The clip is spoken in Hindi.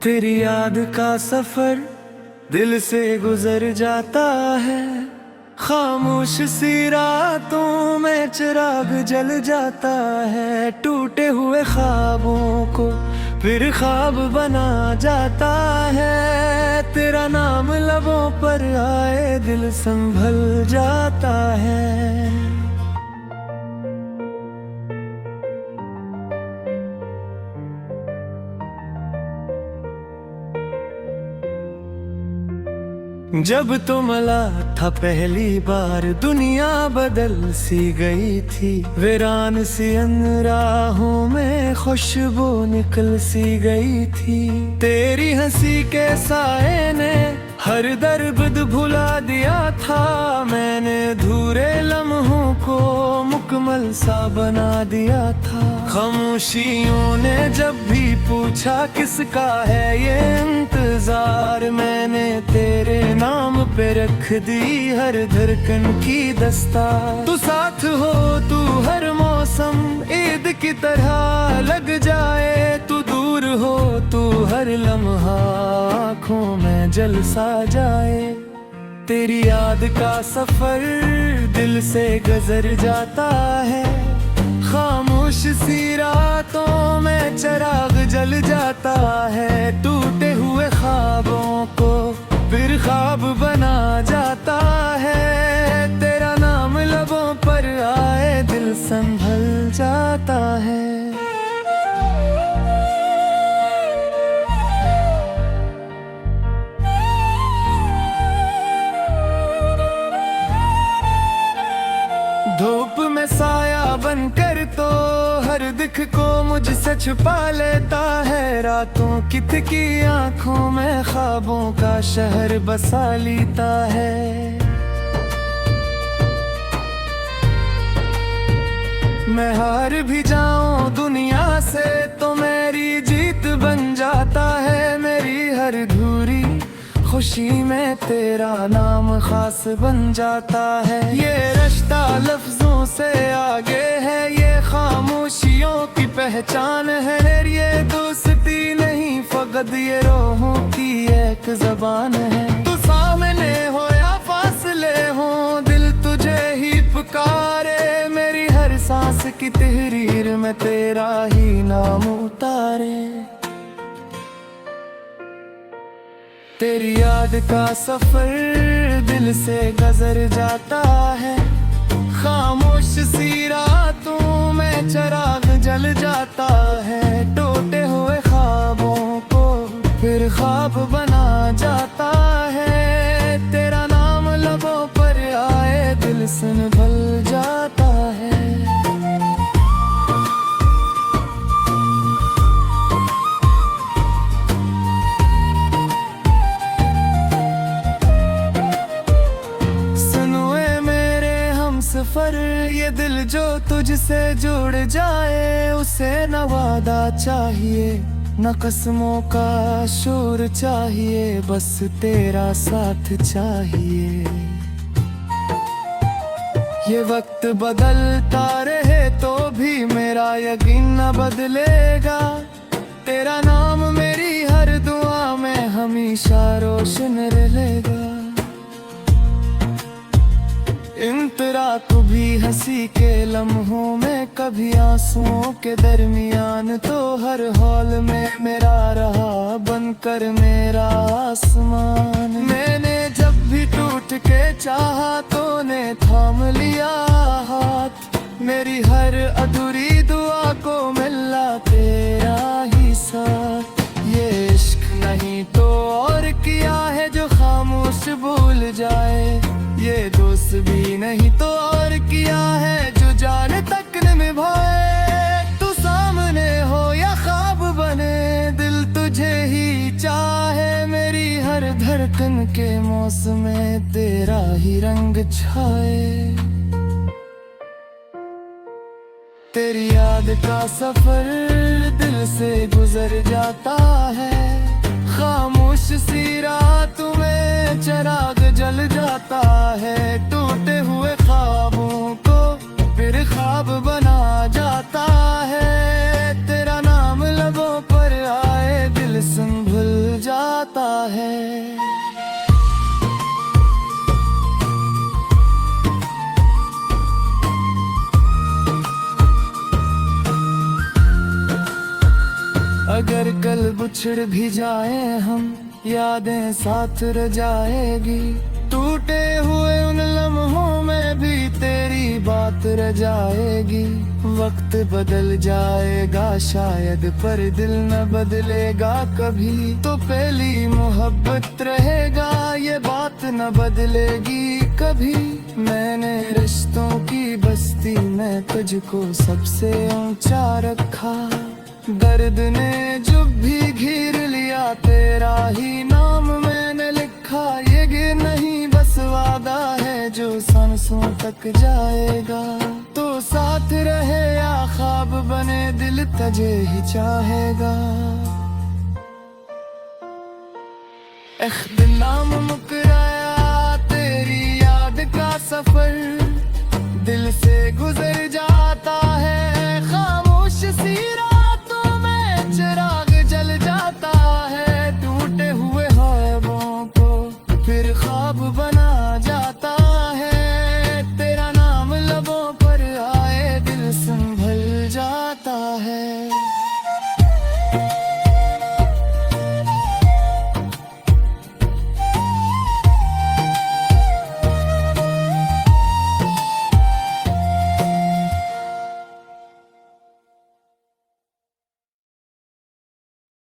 तेरी याद का सफर दिल से गुजर जाता है। खामोश सी रातों में चिराग जल जाता है। टूटे हुए ख्वाबों को फिर ख्वाब बना जाता है। तेरा नाम लबों पर आए दिल संभल जाता है। जब तो मिला था पहली बार दुनिया बदल सी गई थी। वीरान सी राहों में खुशबू निकल सी गई थी। तेरी हंसी के साए ने हर दर्द भुला दिया था। मैंने अधूरे लम्हों को मुकम्मल सा बना दिया था। खामोशियों ने जब भी पूछा किसका है ये इंतजार, मैंने तेरे नाम पे रख दी हर धड़कन की दस्तार। तू साथ हो तू हर मौसम ईद की तरह लग जाए। तू दूर हो तू हर लम्हा आँखों में जल सा जाए। तेरी याद का सफर दिल से गुजर जाता है। खामोश सी रातों में चिराग जल जाता है। टूटे हुए ख्वाबों को फिर ख्वाब बना जाता है। तेरा नाम लबों पर आए दिल संभल जाता है। धूप में साया बनकर तो हर दिख को मुझसे छुपा लेता है। रातों की थकी आंखों में ख्वाबों का शहर बसा लेता है। मैं हार भी जाऊं दुनिया से तो मेरी जीत बन जाता है। मेरी हर धूरी खुशी में तेरा नाम खास बन जाता है। ये रिश्ता लफ्जों से आगे है, ये खामोशियों की पहचान है। ये दोस्ती नहीं फकत ये रूहों की एक ज़बान है। तू सामने हो या फासले हो दिल तुझे ही पुकारे। मेरी हर सांस की तहरीर में तेरा ही नाम उतारे। तेरी याद का सफर दिल से गुजर जाता है। खामोश सी रातों में चिराग जल जाता है। टूटे हुए ख्वाबों को फिर ख्वाब बना जाता है। तेरा नाम लबों पर आए दिल संभल जाता है। सफर ये दिल जो तुझसे जुड़ जाए, उसे न वादा चाहिए न कसमों का शोर चाहिए। बस तेरा साथ चाहिए। ये वक्त बदलता रहे तो भी मेरा यकीन न बदलेगा। तेरा नाम मेरी हर दुआ में हमेशा रोशन रहेगा। इंतरा कभी हंसी के लम्हों में कभी आंसुओं के दरमियान, तो हर हॉल में मेरा रहा बनकर मेरा आसमान। मैंने जब भी टूट के चाहा तो ने थाम लिया हाथ। मेरी हर अधूरी दुआ को मिला तेरा ही साथ। ये इश्क नहीं तो और किया है जो खामोश भूल जाए। ये दोस्त भी नहीं तो और किया है जो जान तक न निभाए। तू सामने हो या ख्वाब बने दिल तुझे ही चाहे। मेरी हर धड़कन के मौसम में तेरा ही रंग छाए। तेरी याद का सफर दिल से गुजर जाता है। खामोश सी रातों में चिराग जल जाता है। टूटे हुए ख्वाबों को फिर ख्वाब बना जाता है। तेरा नाम लबों पर आए दिल संभल उछड़ भी जाए हम, यादें साथ रह जाएगी। टूटे हुए उन लम्हों में भी तेरी बात रह जाएगी। वक्त बदल जाएगा शायद, पर दिल न बदलेगा कभी। तो पहली मोहब्बत रहेगा, ये बात न बदलेगी कभी। मैंने रिश्तों की बस्ती में तुझको सबसे ऊंचा रखा। दर्द ने जो भी घेर लिया, तेरा ही नाम मैंने लिखा। ये गिर नहीं बस वादा है जो सांसों तक जाएगा। तो साथ रहे या ख्वाब बने, दिल तुझे ही चाहेगा। नाम मुकराया तेरी याद का सफर, दिल से गुजर जाता है ख्वाब